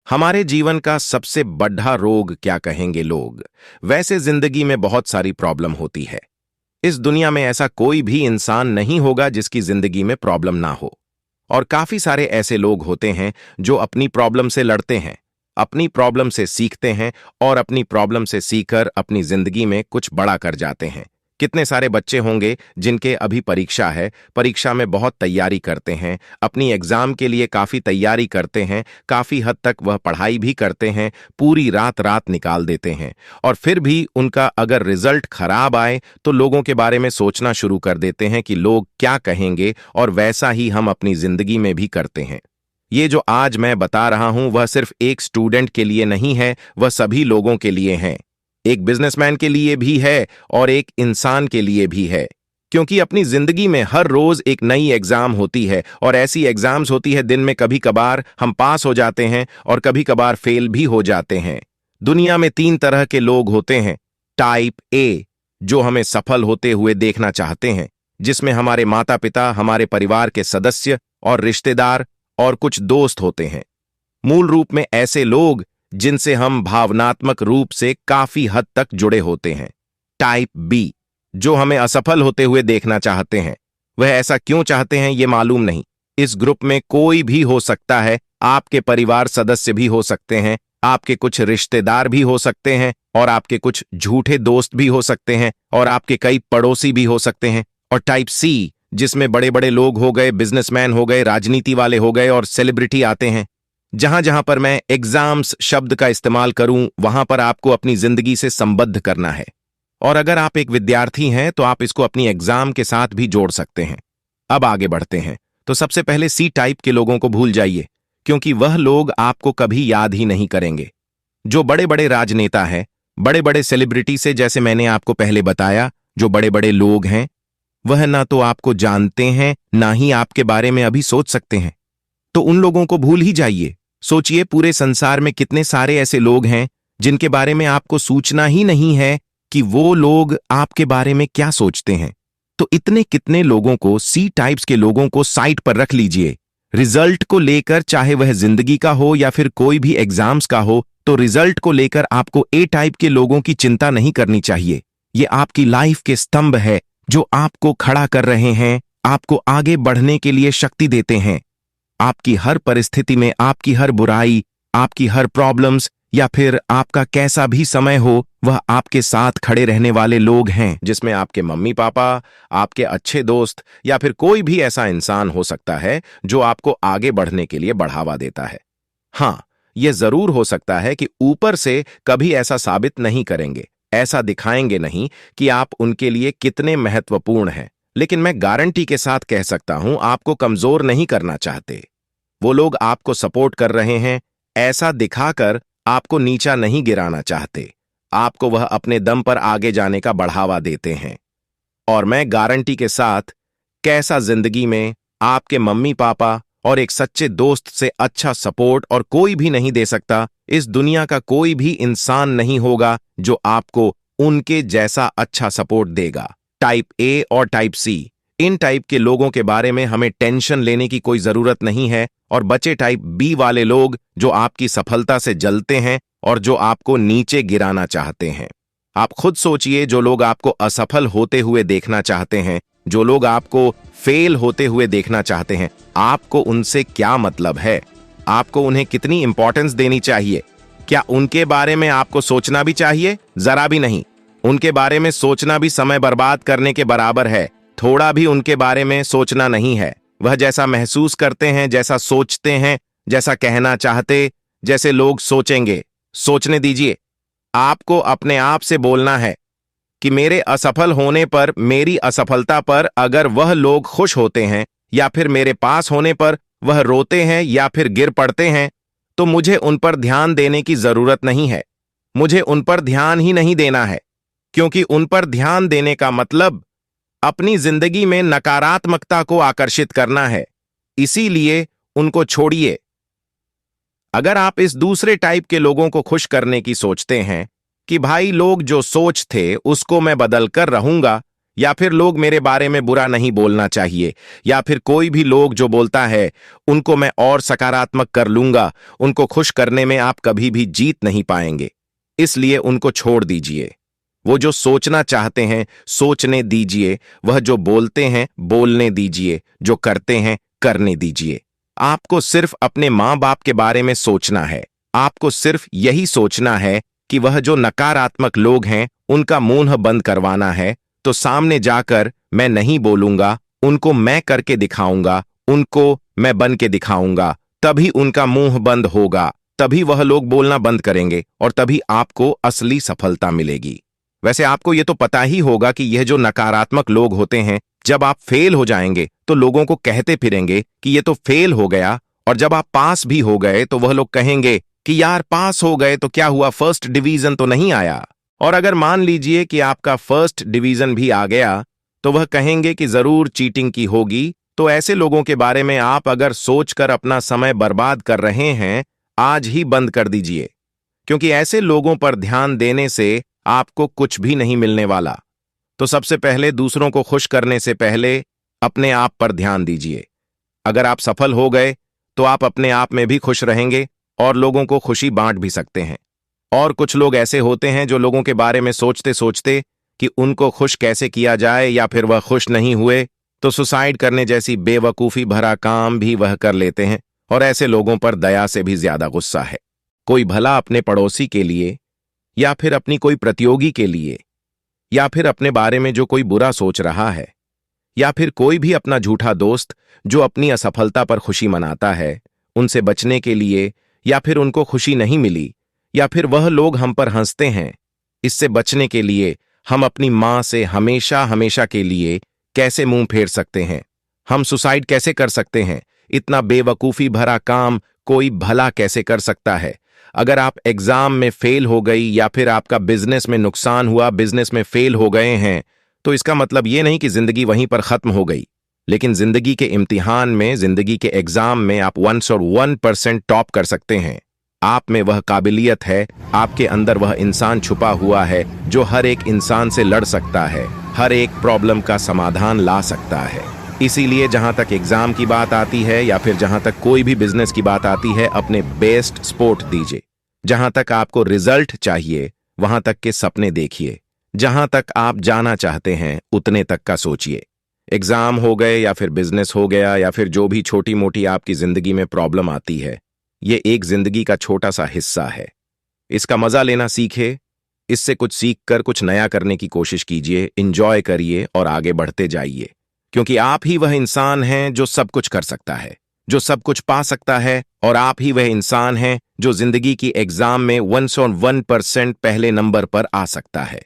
हमारे जीवन का सबसे बड़ा रोग क्या कहेंगे लोग। वैसे जिंदगी में बहुत सारी प्रॉब्लम होती है। इस दुनिया में ऐसा कोई भी इंसान नहीं होगा जिसकी जिंदगी में प्रॉब्लम ना हो। और काफी सारे ऐसे लोग होते हैं जो अपनी प्रॉब्लम से लड़ते हैं, अपनी प्रॉब्लम से सीखते हैं और अपनी प्रॉब्लम से सीखकर अपनी जिंदगी में कुछ बड़ा कर जाते हैं। कितने सारे बच्चे होंगे जिनके अभी परीक्षा है, परीक्षा में बहुत तैयारी करते हैं, अपनी एग्जाम के लिए काफी तैयारी करते हैं, काफी हद तक वह पढ़ाई भी करते हैं, पूरी रात रात निकाल देते हैं और फिर भी उनका अगर रिजल्ट खराब आए तो लोगों के बारे में सोचना शुरू कर देते हैं कि लोग क्या कहेंगे। और वैसा ही हम अपनी जिंदगी में भी करते हैं। ये जो आज मैं बता रहा हूं वह सिर्फ एक स्टूडेंट के लिए नहीं है, वह सभी लोगों के लिए है। एक बिजनेसमैन के लिए भी है और एक इंसान के लिए भी है। क्योंकि अपनी जिंदगी में हर रोज एक नई एग्जाम होती है और ऐसी एग्जाम्स होती है दिन में कभी कभार हम पास हो जाते हैं और कभी कभार फेल भी हो जाते हैं। दुनिया में 3 तरह के लोग होते हैं। टाइप ए, जो हमें सफल होते हुए देखना चाहते हैं, जिसमें हमारे माता पिता, हमारे परिवार के सदस्य और रिश्तेदार और कुछ दोस्त होते हैं। मूल रूप में ऐसे लोग जिनसे हम भावनात्मक रूप से काफी हद तक जुड़े होते हैं। टाइप बी, जो हमें असफल होते हुए देखना चाहते हैं। वह ऐसा क्यों चाहते हैं ये मालूम नहीं। इस ग्रुप में कोई भी हो सकता है, आपके परिवार सदस्य भी हो सकते हैं, आपके कुछ रिश्तेदार भी हो सकते हैं और आपके कुछ झूठे दोस्त भी हो सकते हैं और आपके कई पड़ोसी भी हो सकते हैं। और टाइप सी, जिसमें बड़े बड़े लोग हो गए, बिजनेसमैन हो गए, राजनीति वाले हो गए और सेलिब्रिटी आते हैं। जहां जहां पर मैं एग्जाम्स शब्द का इस्तेमाल करूं वहां पर आपको अपनी जिंदगी से संबद्ध करना है। और अगर आप एक विद्यार्थी हैं तो आप इसको अपनी एग्जाम के साथ भी जोड़ सकते हैं। अब आगे बढ़ते हैं। तो सबसे पहले सी टाइप के लोगों को भूल जाइए, क्योंकि वह लोग आपको कभी याद ही नहीं करेंगे। जो बड़े बड़े राजनेता हैं, बड़े बड़े सेलिब्रिटी से, जैसे मैंने आपको पहले बताया, जो बड़े बड़े लोग हैं, वह ना तो आपको जानते हैं ना ही आपके बारे में अभी सोच सकते हैं। तो उन लोगों को भूल ही जाइए। सोचिए, पूरे संसार में कितने सारे ऐसे लोग हैं जिनके बारे में आपको सूचना ही नहीं है कि वो लोग आपके बारे में क्या सोचते हैं। तो इतने कितने लोगों को, सी टाइप्स के लोगों को साइड पर रख लीजिए। रिजल्ट को लेकर, चाहे वह जिंदगी का हो या फिर कोई भी एग्जाम्स का हो, तो रिजल्ट को लेकर आपको ए टाइप के लोगों की चिंता नहीं करनी चाहिए। ये आपकी लाइफ के स्तंभ है जो आपको खड़ा कर रहे हैं, आपको आगे बढ़ने के लिए शक्ति देते हैं। आपकी हर परिस्थिति में, आपकी हर बुराई, आपकी हर प्रॉब्लम्स या फिर आपका कैसा भी समय हो, वह आपके साथ खड़े रहने वाले लोग हैं, जिसमें आपके मम्मी पापा, आपके अच्छे दोस्त या फिर कोई भी ऐसा इंसान हो सकता है जो आपको आगे बढ़ने के लिए बढ़ावा देता है। हाँ, यह जरूर हो सकता है कि ऊपर से कभी ऐसा साबित नहीं करेंगे, ऐसा दिखाएंगे नहीं कि आप उनके लिए कितने महत्वपूर्ण हैं, लेकिन मैं गारंटी के साथ कह सकता हूं, आपको कमजोर नहीं करना चाहते। वो लोग आपको सपोर्ट कर रहे हैं, ऐसा दिखाकर आपको नीचा नहीं गिराना चाहते। आपको वह अपने दम पर आगे जाने का बढ़ावा देते हैं। और मैं गारंटी के साथ, कैसा जिंदगी में आपके मम्मी पापा और एक सच्चे दोस्त से अच्छा सपोर्ट और कोई भी नहीं दे सकता। इस दुनिया का कोई भी इंसान नहीं होगा जो आपको उनके जैसा अच्छा सपोर्ट देगा। टाइप ए और टाइप सी, इन टाइप के लोगों के बारे में हमें टेंशन लेने की कोई जरूरत नहीं है। और बचे टाइप बी वाले लोग जो आपकी सफलता से जलते हैं और जो आपको नीचे गिराना चाहते हैं। आप खुद सोचिए, जो लोग आपको असफल होते हुए देखना चाहते हैं, जो लोग आपको फेल होते हुए देखना चाहते हैं, आपको उनसे क्या मतलब है? आपको उन्हें कितनी इंपॉर्टेंस देनी चाहिए? क्या उनके बारे में आपको सोचना भी चाहिए? जरा भी नहीं। उनके बारे में सोचना भी समय बर्बाद करने के बराबर है। थोड़ा भी उनके बारे में सोचना नहीं है। वह जैसा महसूस करते हैं, जैसा सोचते हैं, जैसा कहना चाहते, जैसे लोग सोचेंगे, सोचने दीजिए। आपको अपने आप से बोलना है कि मेरे असफल होने पर, मेरी असफलता पर अगर वह लोग खुश होते हैं या फिर मेरे पास होने पर वह रोते हैं या फिर गिर पड़ते हैं, तो मुझे उन पर ध्यान देने की जरूरत नहीं है। मुझे उन पर ध्यान ही नहीं देना है, क्योंकि उन पर ध्यान देने का मतलब अपनी जिंदगी में नकारात्मकता को आकर्षित करना है। इसीलिए उनको छोड़िए। अगर आप इस दूसरे टाइप के लोगों को खुश करने की सोचते हैं कि भाई लोग जो सोच थे उसको मैं बदल कर रहूंगा, या फिर लोग मेरे बारे में बुरा नहीं बोलना चाहिए, या फिर कोई भी लोग जो बोलता है उनको मैं और सकारात्मक कर लूंगा, उनको खुश करने में आप कभी भी जीत नहीं पाएंगे। इसलिए उनको छोड़ दीजिए। वो जो सोचना चाहते हैं सोचने दीजिए, वह जो बोलते हैं बोलने दीजिए, जो करते हैं करने दीजिए। आपको सिर्फ अपने माँ बाप के बारे में सोचना है। आपको सिर्फ यही सोचना है कि वह जो नकारात्मक लोग हैं उनका मुंह बंद करवाना है, तो सामने जाकर मैं नहीं बोलूंगा, उनको मैं करके दिखाऊंगा, उनको मैं बन के दिखाऊंगा, तभी उनका मुंह बंद होगा, तभी वह लोग बोलना बंद करेंगे और तभी आपको असली सफलता मिलेगी। वैसे आपको ये तो पता ही होगा कि यह जो नकारात्मक लोग होते हैं, जब आप फेल हो जाएंगे तो लोगों को कहते फिरेंगे कि ये तो फेल हो गया, और जब आप पास भी हो गए तो वह लोग कहेंगे कि यार पास हो गए तो क्या हुआ, फर्स्ट डिवीजन तो नहीं आया। और अगर मान लीजिए कि आपका फर्स्ट डिवीजन भी आ गया तो वह कहेंगे कि जरूर चीटिंग की होगी। तो ऐसे लोगों के बारे में आप अगर सोचकर अपना समय बर्बाद कर रहे हैं, आज ही बंद कर दीजिए, क्योंकि ऐसे लोगों पर ध्यान देने से आपको कुछ भी नहीं मिलने वाला। तो सबसे पहले दूसरों को खुश करने से पहले अपने आप पर ध्यान दीजिए। अगर आप सफल हो गए तो आप अपने आप में भी खुश रहेंगे और लोगों को खुशी बांट भी सकते हैं। और कुछ लोग ऐसे होते हैं जो लोगों के बारे में सोचते सोचते कि उनको खुश कैसे किया जाए या फिर वह खुश नहीं हुए तो सुसाइड करने जैसी बेवकूफ़ी भरा काम भी वह कर लेते हैं। और ऐसे लोगों पर दया से भी ज्यादा गुस्सा है। कोई भला अपने पड़ोसी के लिए, या फिर अपनी कोई प्रतियोगी के लिए, या फिर अपने बारे में जो कोई बुरा सोच रहा है, या फिर कोई भी अपना झूठा दोस्त जो अपनी असफलता पर खुशी मनाता है, उनसे बचने के लिए, या फिर उनको खुशी नहीं मिली, या फिर वह लोग हम पर हंसते हैं, इससे बचने के लिए हम अपनी मां से हमेशा हमेशा के लिए कैसे मुंह फेर सकते हैं? हम सुसाइड कैसे कर सकते हैं? इतना बेवकूफ़ी भरा काम कोई भला कैसे कर सकता है? अगर आप एग्जाम में फेल हो गई या फिर आपका बिजनेस में नुकसान हुआ, बिजनेस में फेल हो गए हैं, तो इसका मतलब ये नहीं कि जिंदगी वहीं पर खत्म हो गई। लेकिन जिंदगी के इम्तिहान में, जिंदगी के एग्जाम में आप 1% टॉप कर सकते हैं। आप में वह काबिलियत है, आपके अंदर वह इंसान छुपा हुआ है जो हर एक इंसान से लड़ सकता है, हर एक प्रॉब्लम का समाधान ला सकता है। इसीलिए जहां तक एग्जाम की बात आती है या फिर जहां तक कोई भी बिजनेस की बात आती है, अपने बेस्ट सपोर्ट दीजिए। जहां तक आपको रिजल्ट चाहिए वहां तक के सपने देखिए। जहां तक आप जाना चाहते हैं उतने तक का सोचिए। एग्जाम हो गए या फिर बिजनेस हो गया या फिर जो भी छोटी मोटी आपकी जिंदगी में प्रॉब्लम आती है, ये एक जिंदगी का छोटा सा हिस्सा है। इसका मजा लेना सीखे, इससे कुछ सीख कर कुछ नया करने की कोशिश कीजिए, इंजॉय करिए और आगे बढ़ते जाइए। क्योंकि आप ही वह इंसान हैं जो सब कुछ कर सकता है, जो सब कुछ पा सकता है, और आप ही वह इंसान हैं जो जिंदगी की एग्जाम में 101% पहले नंबर पर आ सकता है।